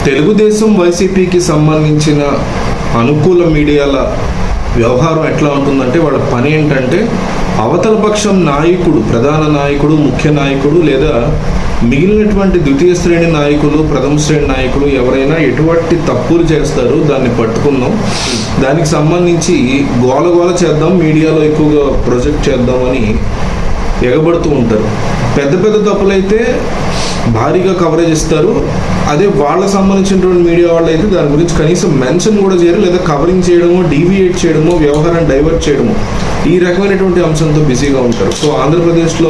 తెలుగుదేశం వైసీపీకి సంబంధించిన అనుకూల మీడియాల వ్యవహారం ఎట్లా ఉంటుందంటే వాళ్ళ పని ఏంటంటే అవతల పక్షం నాయకుడు, ప్రధాన నాయకుడు, ముఖ్య నాయకుడు లేదా మిగిలినటువంటి ద్వితీయ శ్రేణి నాయకులు, ప్రథమ శ్రేణి నాయకులు ఎవరైనా ఎటువంటి తప్పులు చేస్తారో దాన్ని పట్టుకుందాం, దానికి సంబంధించి గోల చేద్దాం, మీడియాలో ఎక్కువగా ప్రొజెక్ట్ చేద్దామని ఎగబడుతూ ఉంటారు. పెద్ద పెద్ద తప్పులైతే భారీగా కవరేజ్ ఇస్తారు. అదే వాళ్ళకి సంబంధించినటువంటి మీడియా వాళ్ళు అయితే దాని గురించి కనీసం మెన్షన్ కూడా చేయరు, లేదా కవరింగ్ చేయడమో, డీవియేట్ చేయడమో, వ్యవహారాన్ని డైవర్ట్ చేయడమో, ఈ రకమైనటువంటి అంశంతో బిజీగా ఉంటారు. సో ఆంధ్రప్రదేశ్లో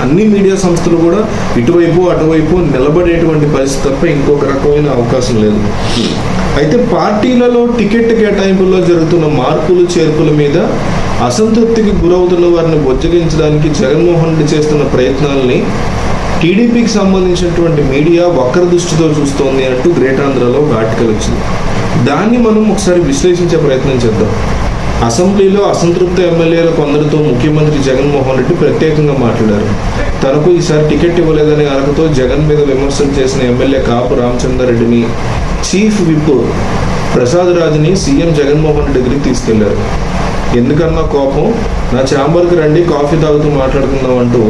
అన్ని మీడియా సంస్థలు కూడా ఇటువైపు అటువైపు నిలబడేటువంటి పరిస్థితి తప్ప ఇంకొక రకమైన అవకాశం లేదు. అయితే పార్టీలలో టికెట్ కేటాయింపుల్లో జరుగుతున్న మార్పులు చేర్పుల మీద అసంతృప్తికి గురవుతున్న వారిని బొజ్జగించడానికి జగన్మోహన్ రెడ్డి చేస్తున్న ప్రయత్నాలని టీడీపీకి సంబంధించినటువంటి మీడియా వక్ర దృష్టితో చూస్తోంది అంటూ గ్రేట్ ఆంధ్రాలో ఒక ఆర్టికల్ వచ్చింది. దాన్ని మనం ఒకసారి విశ్లేషించే ప్రయత్నం చేద్దాం. అసెంబ్లీలో అసంతృప్త ఎమ్మెల్యేల కొందరితో ముఖ్యమంత్రి జగన్మోహన్ రెడ్డి ప్రత్యేకంగా మాట్లాడారు. తనకు ఈసారి టికెట్ ఇవ్వలేదనే అర్హతతో జగన్ మీద విమర్శలు చేసిన ఎమ్మెల్యే కాపు రామచంద్రారెడ్డిని, చీఫ్ విప్ ప్రసాద్ రాజ్ని సీఎం జగన్మోహన్ రెడ్డి దగ్గరికి తీసుకెళ్లారు. ఎందుకన్నా కోపం, నా ఛాంబర్కి రండి, కాఫీ తాగుతూ మాట్లాడుకుందాం అంటూ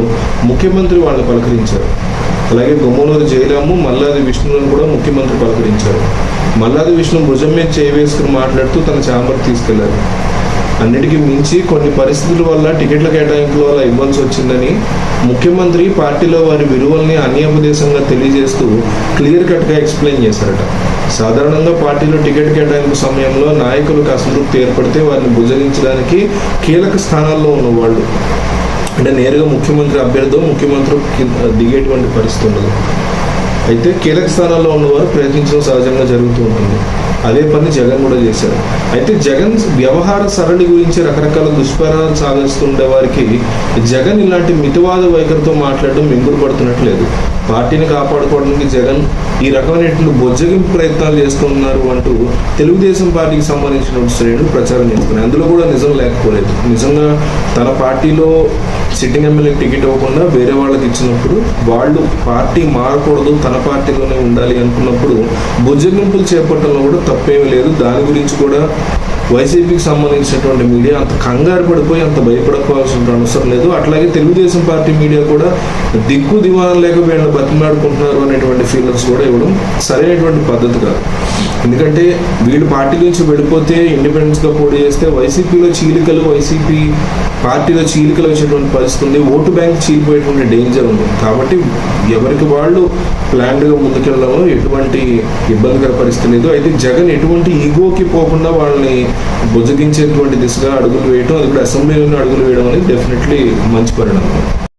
ముఖ్యమంత్రి వాళ్ళని పలకరించారు. అలాగే గుమ్మనూరు జయరాము, మల్లాది విష్ణులను కూడా ముఖ్యమంత్రి పలకరించారు. మల్లాది విష్ణు భుజం మీద చేయి వేసుకుని మాట్లాడుతూ తన ఛాంబర్కి తీసుకెళ్లారు. అన్నిటికీ మించి కొన్ని పరిస్థితుల వల్ల టికెట్ల కేటాయింపుల వల్ల ఇవ్వాల్సి వచ్చిందని ముఖ్యమంత్రి పార్టీలో వారి విలువల్ని అన్యాపదేశంగా తెలియజేస్తూ క్లియర్ కట్గా ఎక్స్ప్లెయిన్ చేశారట. సాధారణంగా పార్టీలో టికెట్ కేటాయింపు సమయంలో నాయకులకు అసంతృప్తి ఏర్పడితే వారిని భుజగించడానికి కీలక స్థానాల్లో ఉన్నవాళ్ళు, అంటే నేరుగా ముఖ్యమంత్రి అభ్యర్థి ముఖ్యమంత్రి దిగేటువంటి పరిస్థితి ఉండదు. అయితే కీలక స్థానాల్లో ఉన్నవారు ప్రయత్నించడం సహజంగా జరుగుతూ ఉంటుంది. అదే పని జగన్ కూడా చేశారు. అయితే జగన్ వ్యవహార సరళి గురించి రకరకాల దుష్ప్రచారాలు సాగిస్తుండే వారికి జగన్ ఇలాంటి మితవాద వైఖరితో మాట్లాడడం మింగుడు పడుతున్నట్లేదు. పార్టీని కాపాడుకోవడానికి జగన్ ఈ రకమైనటువంటి బొజ్జగింపు ప్రయత్నాలు చేస్తున్నారు అంటూ తెలుగుదేశం పార్టీకి సంబంధించిన శ్రేణులు ప్రచారం చేస్తున్నాయి. అందులో కూడా నిజం లేకపోలేదు. నిజంగా తన పార్టీలో సిట్టింగ్ ఎమ్మెల్యేకి టికెట్ ఇవ్వకుండా వేరే వాళ్ళకి ఇచ్చినప్పుడు, వాళ్ళు పార్టీ మారకూడదు, తన పార్టీలోనే ఉండాలి అనుకున్నప్పుడు బొజ్జగింపులు చేపట్టడంలో కూడా తప్పేమీ లేదు. దాని గురించి కూడా వైసీపీకి సంబంధించినటువంటి మీడియా అంత కంగారు పడిపోయి అంత భయపడకపోవాల్సిన అవసరం లేదు. అట్లాగే తెలుగుదేశం పార్టీ మీడియా కూడా దిక్కు దివాణం లేక వీళ్ళని బతిమాడుకుంటున్నారు అనేటువంటి ఫీలింగ్స్ కూడా ఇవ్వడం సరైనటువంటి పద్ధతి కాదు. ఎందుకంటే వీళ్ళు పార్టీ నుంచి వెళ్ళిపోతే, ఇండిపెండెన్స్గా పోటీ చేస్తే వైసీపీ పార్టీలో చీలికలు వచ్చేటువంటి పరిస్థితి ఉంది. ఓటు బ్యాంక్ చీలిపోయేటువంటి డేంజర్ ఉంది. కాబట్టి ఎవరికి వాళ్ళు ప్లాన్డ్గా ముందుకెళ్ళడంలో ఎటువంటి ఇబ్బందికర పరిస్థితి లేదు. అయితే జగన్ ఎటువంటి ఈగోకి పోకుండా వాళ్ళని బుజ్జగించేటువంటి దిశగా అడుగులు వేయడం, అది కూడా అసెంబ్లీలోనే అడుగులు వేయడం అనేది డెఫినెట్లీ మంచి పరిణామం.